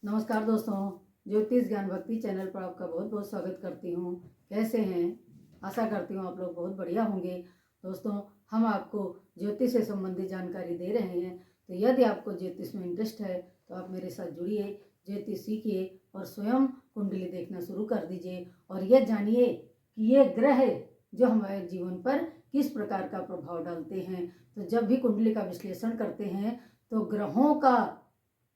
नमस्कार दोस्तों, ज्योतिष ज्ञान भक्ति चैनल पर आपका बहुत बहुत स्वागत करती हूँ। कैसे हैं? आशा करती हूँ आप लोग बहुत बढ़िया होंगे। दोस्तों, हम आपको ज्योतिष से संबंधित जानकारी दे रहे हैं, तो यदि आपको ज्योतिष में इंटरेस्ट है तो आप मेरे साथ जुड़िए, ज्योतिष सीखिए और स्वयं कुंडली देखना शुरू कर दीजिए और यह जानिए कि ये ग्रह जो हमारे जीवन पर किस प्रकार का प्रभाव डालते हैं। तो जब भी कुंडली का विश्लेषण करते हैं तो ग्रहों का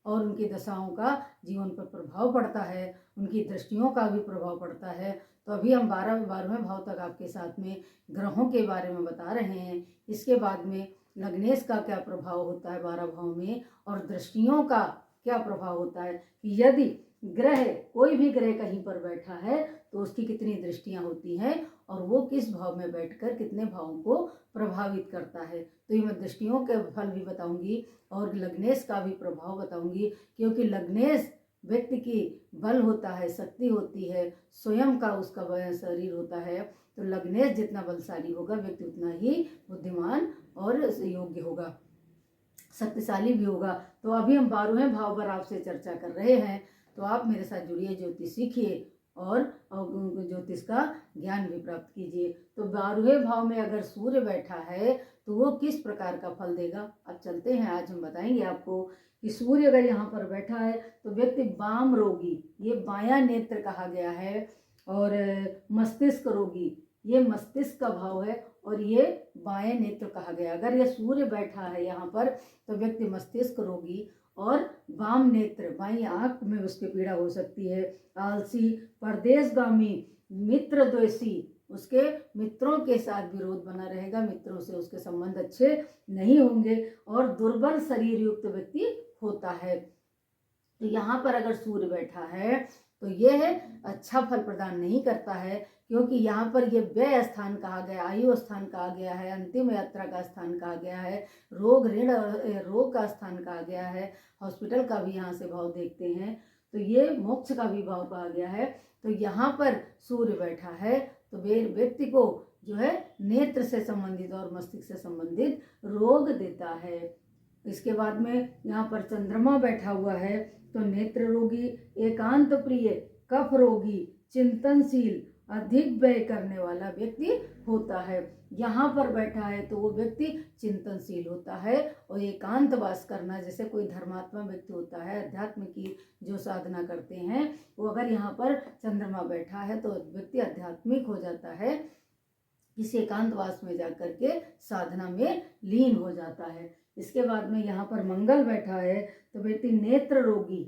और उनकी दशाओं का जीवन पर प्रभाव पड़ता है, उनकी दृष्टियों का भी प्रभाव पड़ता है। तो अभी हम 12वें भाव तक आपके साथ में ग्रहों के बारे में बता रहे हैं। इसके बाद में लग्नेश का क्या प्रभाव होता है 12 भाव में और दृष्टियों का क्या प्रभाव होता है कि यदि ग्रह कोई भी ग्रह कहीं पर बैठा है तो उसकी कितनी दृष्टियां होती हैं और वो किस भाव में बैठकर कितने भावों को प्रभावित करता है। तो ये मैं दृष्टियों के फल भी बताऊंगी और लग्नेश का भी प्रभाव बताऊंगी, क्योंकि लग्नेश व्यक्ति की बल होता है, शक्ति होती है, स्वयं का उसका शरीर होता है। तो लग्नेश जितना बलशाली होगा व्यक्ति उतना ही बुद्धिमान और योग्य होगा, शक्तिशाली भी होगा। तो अभी हम 12वें भाव पर आपसे चर्चा कर रहे हैं, तो आप मेरे साथ जुड़िए, ज्योतिष सीखिए और ज्योतिष का ज्ञान भी प्राप्त कीजिए। तो 12वें भाव में अगर सूर्य बैठा है तो वो किस प्रकार का फल देगा। अब चलते हैं, आज हम बताएंगे आपको कि सूर्य अगर यहाँ पर बैठा है तो व्यक्ति वाम रोगी, ये बायां नेत्र कहा गया है, और मस्तिष्क रोगी, ये मस्तिष्क का भाव है और ये बाएं नेत्र कहा गया। अगर ये सूर्य बैठा है यहाँ पर तो व्यक्ति मस्तिष्क रोगी और वाम नेत्र, बाई आंख में उसकी पीड़ा हो सकती है, आलसी, परदेशगामी, मित्रद्वेषी, उसके मित्रों के साथ विरोध बना रहेगा, मित्रों से उसके संबंध अच्छे नहीं होंगे और दुर्बल शरीर युक्त व्यक्ति होता है। तो यहाँ पर अगर सूर्य बैठा है तो यह अच्छा फल प्रदान नहीं करता है, क्योंकि यहाँ पर यह व्यय स्थान कहा गया, आयु स्थान कहा गया है, अंतिम यात्रा का स्थान कहा गया है, रोग ऋण रोग का स्थान कहा गया है, हॉस्पिटल का भी यहाँ से भाव देखते हैं, तो ये मोक्ष का भी भाव कहा गया है। तो यहाँ पर सूर्य बैठा है तो व्यक्ति को जो है नेत्र से संबंधित और मस्तिष्क से संबंधित रोग देता है। इसके बाद में यहाँ पर चंद्रमा बैठा हुआ है तो नेत्र रोगी, एकांत प्रिय, कफ रोगी, चिंतनशील, अधिक व्यय करने वाला व्यक्ति होता है। यहाँ पर बैठा है तो वो व्यक्ति चिंतनशील होता है और एकांतवास करना, जैसे कोई धर्मात्मा व्यक्ति होता है, अध्यात्म की जो साधना करते हैं, वो अगर यहाँ पर चंद्रमा बैठा है तो व्यक्ति आध्यात्मिक हो जाता है, किसी एकांतवास में जाकर के साधना में लीन हो जाता है। इसके बाद में यहाँ पर मंगल बैठा है तो व्यक्ति नेत्र रोगी,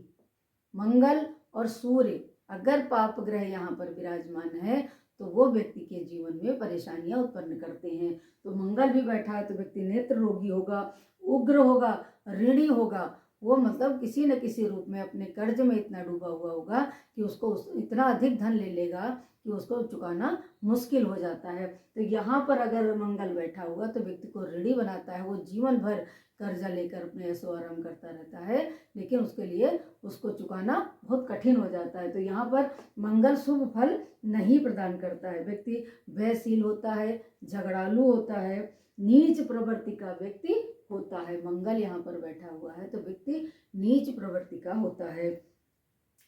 मंगल और सूर्य अगर पाप ग्रह यहाँ पर विराजमान है तो वो व्यक्ति के जीवन में परेशानियां उत्पन्न करते हैं। तो मंगल भी बैठा है तो व्यक्ति नेत्र रोगी होगा, उग्र होगा, ऋणी होगा, वो मतलब किसी न किसी रूप में अपने कर्ज में इतना डूबा हुआ होगा कि उसको इतना अधिक धन ले लेगा कि उसको चुकाना मुश्किल हो जाता है। तो यहाँ पर अगर मंगल बैठा हुआ तो व्यक्ति को ऋणी बनाता है, वो जीवन भर कर्जा लेकर अपने ऐसो आराम करता रहता है, लेकिन उसके लिए उसको चुकाना बहुत कठिन हो जाता है। तो यहाँ पर मंगल शुभ फल नहीं प्रदान करता है, व्यक्ति व्ययशील होता है, झगड़ालू होता है, नीच प्रवृत्ति का व्यक्ति होता है। मंगल यहाँ पर बैठा हुआ है तो व्यक्ति नीच प्रवृत्ति का होता है।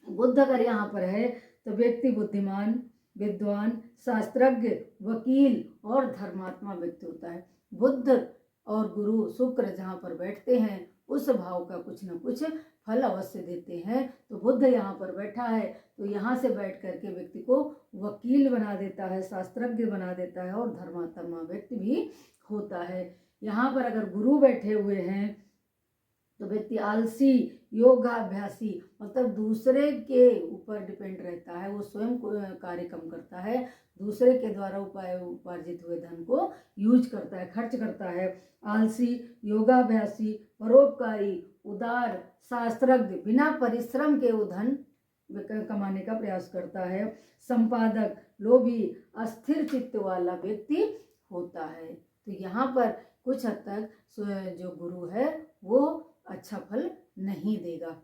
बुध अगर यहाँ पर है तो व्यक्ति बुद्धिमान, विद्वान, शास्त्रज्ञ, वकील और धर्मात्मा व्यक्ति होता है। बुध और गुरु शुक्र जहाँ पर बैठते हैं उस भाव का कुछ न कुछ फल अवश्य देते हैं। तो बुध यहाँ पर बैठा है तो यहाँ से बैठ करके व्यक्ति को वकील बना देता है, शास्त्रज्ञ बना देता है और धर्मात्मा व्यक्ति भी होता है। यहाँ पर अगर गुरु बैठे हुए हैं तो व्यक्ति आलसी, योगाभ्यासी, मतलब दूसरे के ऊपर डिपेंड रहता है, वो स्वयं कार्य कम करता है, दूसरे के द्वारा उपार्जित हुए धन को यूज करता है, खर्च करता है। आलसी, योगाभ्यासी, परोपकारी, उदार, शास्त्रज्ञ, बिना परिश्रम के वो धन कमाने का प्रयास करता है। संपादक, लोभी, अस्थिर चित्त वाला व्यक्ति होता है। तो यहाँ पर कुछ हद तक जो गुरु है वो अच्छा फल नहीं देगा।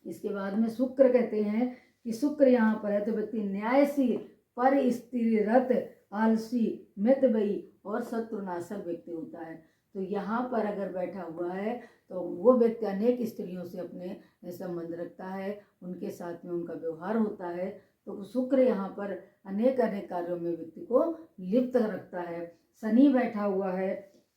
इसके बाद में शुक्र कहते हैं कि शुक्र यहाँ पर है तो व्यक्ति न्यायशील, पर स्थिररत, आलसी, मितव्ययी और शत्रुनाशक व्यक्ति होता है। तो यहाँ पर अगर बैठा हुआ है तो वो व्यक्ति अनेक स्त्रियों से अपने संबंध रखता है, उनके साथ में उनका व्यवहार होता है। तो शुक्र यहाँ पर अनेक अनेक कार्यों में व्यक्ति को लिप्त रखता है। शनि बैठा हुआ है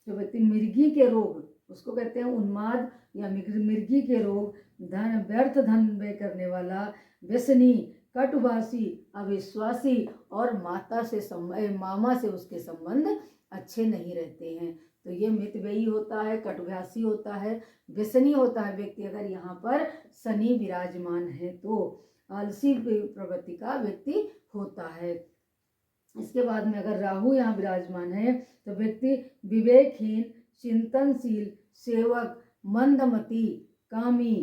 तो व्यक्ति मिर्गी के रोग, उसको कहते हैं उन्माद या मिर्गी के रोग, धन व्यर्थ धन व्यय करने वाला, व्यसनी, कटुभाषी, अविश्वासी और मामा से उसके संबंध अच्छे नहीं रहते हैं। तो ये मितव्ययी होता है, कटुभाषी होता है, व्यसनी होता है व्यक्ति अगर यहाँ पर शनि विराजमान है तो आलसी प्रवृत्ति का व्यक्ति होता है। इसके बाद में अगर राहु यहाँ विराजमान है तो व्यक्ति विवेकहीन, चिंतनशील, सेवक, मंदमती, कामी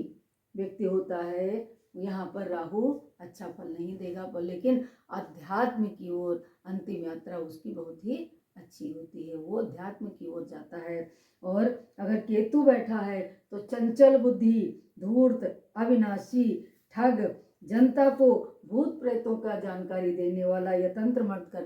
व्यक्ति होता है। यहाँ पर राहु अच्छा फल नहीं देगा, पर लेकिन अध्यात्म की ओर अंतिम यात्रा उसकी बहुत ही अच्छी होती है, वो अध्यात्म की ओर जाता है। और अगर केतु बैठा है तो चंचल बुद्धि, धूर्त, अविनाशी, ठग, जनता को भूत प्रेतों का जानकारी देने वाला या तंत्र मंत्र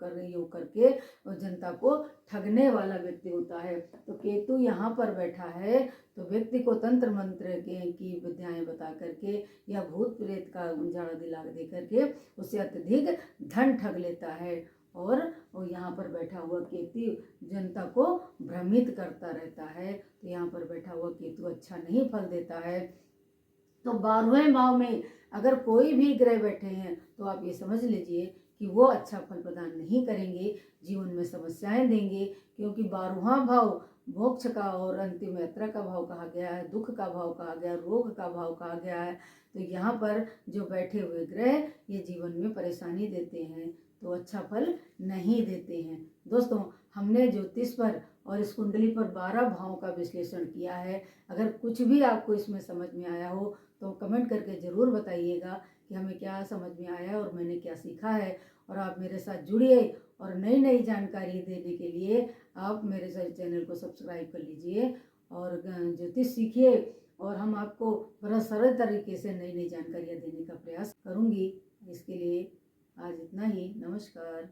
करके और जनता को ठगने वाला व्यक्ति होता है। तो केतु यहाँ पर बैठा है तो व्यक्ति को तंत्र मंत्र की विद्याएं बता करके या भूत प्रेत का उजाड़ा दिला दे करके उससे अत्यधिक धन ठग लेता है। और यहाँ पर बैठा हुआ केतु जनता को भ्रमित करता रहता है। तो यहाँ पर बैठा हुआ केतु अच्छा नहीं फल देता है। तो 12वें भाव में अगर कोई भी ग्रह बैठे हैं तो आप ये समझ लीजिए कि वो अच्छा फल प्रदान नहीं करेंगे, जीवन में समस्याएं देंगे, क्योंकि 12वां भाव मोक्ष का और अंतिम यात्रा का भाव कहा गया है, दुख का भाव कहा गया, रोग का भाव कहा गया है। तो यहाँ पर जो बैठे हुए ग्रह ये जीवन में परेशानी देते हैं, तो अच्छा फल नहीं देते हैं। दोस्तों, हमने ज्योतिष पर और इस कुंडली पर 12 भावों का विश्लेषण किया है। अगर कुछ भी आपको इसमें समझ में आया हो तो कमेंट करके ज़रूर बताइएगा कि हमें क्या समझ में आया और मैंने क्या सीखा है। और आप मेरे साथ जुड़िए और नई नई जानकारी देने के लिए आप मेरे चैनल को सब्सक्राइब कर लीजिए और ज्योतिष सीखिए। और हम आपको बड़ा सरल तरीके से नई नई जानकारियाँ देने का प्रयास करूँगी। इसके लिए आज इतना ही। नमस्कार।